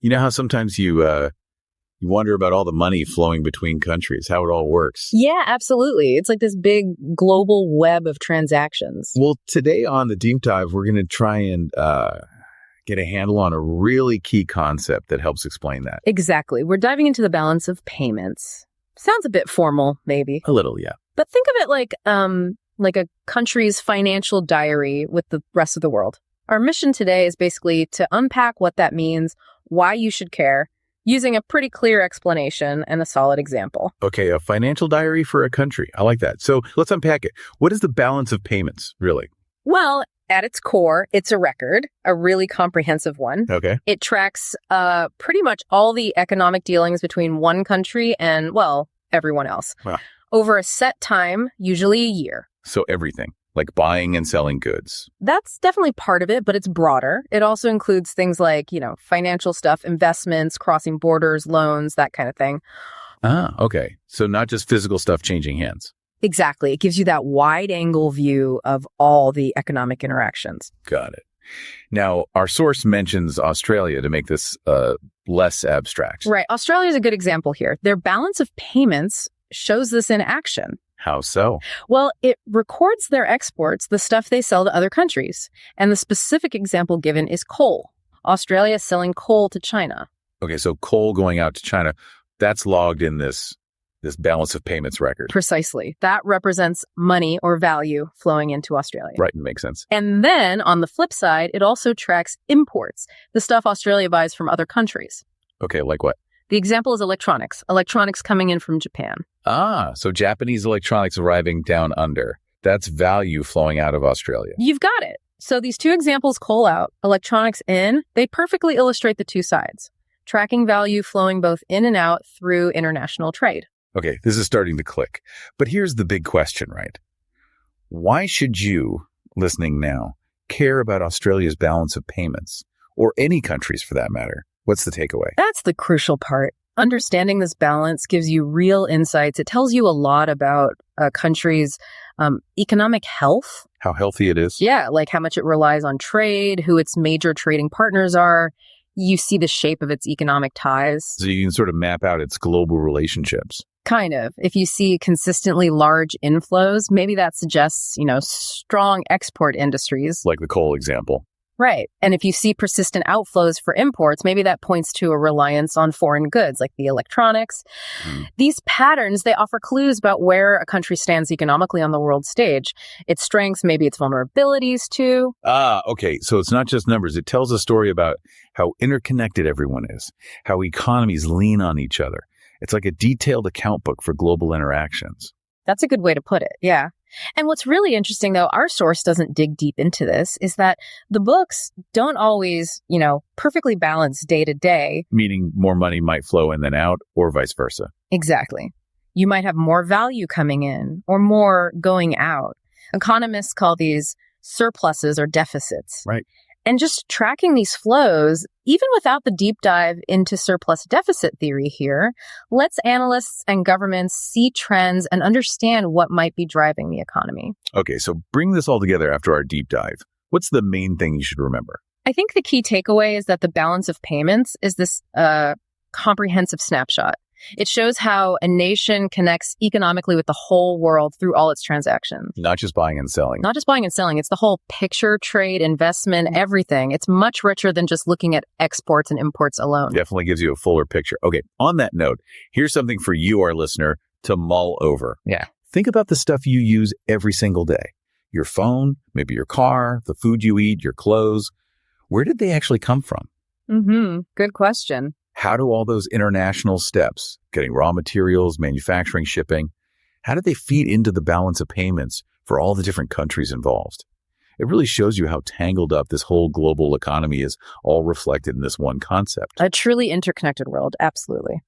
You know how sometimes you wonder about all the money flowing between countries, how it all works. Yeah, absolutely. It's like this big global web of transactions. Well, today on the Deep Dive, we're going to try and get a handle on a really key concept that helps explain that. Exactly. We're diving into the balance of payments. Sounds a bit formal, maybe. A little, yeah. But think of it like a country's financial diary with the rest of the world. Our mission today is basically to unpack what that means, why you should care, using a pretty clear explanation and a solid example. Okay, a financial diary for a country. I like that. So let's unpack it. What is the balance of payments, really? Well, at its core, it's a record, a really comprehensive one. Okay. It tracks pretty much all the economic dealings between one country and, well, everyone else. Wow. Over a set time, usually a year. So everything, like buying and selling goods. That's definitely part of it, but it's broader. It also includes things like, financial stuff, investments, crossing borders, loans, that kind of thing. Ah, okay. So not just physical stuff changing hands. Exactly. It gives you that wide angle view of all the economic interactions. Got it. Now, our source mentions Australia to make this less abstract. Right. Australia is a good example here. Their balance of payments shows this in action. How so? Well, it records their exports, the stuff they sell to other countries. And the specific example given is coal. Australia is selling coal to China. Okay, so coal going out to China, that's logged in this balance of payments record. Precisely. That represents money or value flowing into Australia. Right, makes sense. And then on the flip side, it also tracks imports, the stuff Australia buys from other countries. Okay, like what? The example is electronics coming in from Japan. Ah, so Japanese electronics arriving down under. That's value flowing out of Australia. You've got it. So these two examples, coal out, electronics in, they perfectly illustrate the two sides, tracking value flowing both in and out through international trade. Okay, this is starting to click. But here's the big question, right? Why should you, listening now, care about Australia's balance of payments, or any country's for that matter? What's the takeaway? That's the crucial part. Understanding this balance gives you real insights. It tells you a lot about a country's economic health. How healthy it is? Yeah, like how much it relies on trade, who its major trading partners are. You see the shape of its economic ties. So you can sort of map out its global relationships. Kind of. If you see consistently large inflows, maybe that suggests, strong export industries. Like the coal example. Right. And if you see persistent outflows for imports, maybe that points to a reliance on foreign goods like the electronics. These patterns, they offer clues about where a country stands economically on the world stage. Its strengths, maybe its vulnerabilities too. Ah, okay. So it's not just numbers. It tells a story about how interconnected everyone is, how economies lean on each other. It's like a detailed account book for global interactions. That's a good way to put it. Yeah. And what's really interesting, though, our source doesn't dig deep into this, is that the books don't always, perfectly balance day to day. Meaning more money might flow in than out, or vice versa. Exactly. You might have more value coming in or more going out. Economists call these surpluses or deficits. Right. And just tracking these flows, even without the deep dive into surplus deficit theory here, lets analysts and governments see trends and understand what might be driving the economy. Okay, so bring this all together after our deep dive. What's the main thing you should remember? I think the key takeaway is that the balance of payments is this comprehensive snapshot. It shows how a nation connects economically with the whole world through all its transactions. Not just buying and selling. Not just buying and selling. It's the whole picture, trade, investment, everything. It's much richer than just looking at exports and imports alone. Definitely gives you a fuller picture. Okay, on that note, here's something for you, our listener, to mull over. Yeah. Think about the stuff you use every single day. Your phone, maybe your car, the food you eat, your clothes. Where did they actually come from? Good question. How do all those international steps, getting raw materials, manufacturing, shipping, how do they feed into the balance of payments for all the different countries involved? It really shows you how tangled up this whole global economy is, all reflected in this one concept. A truly interconnected world, absolutely.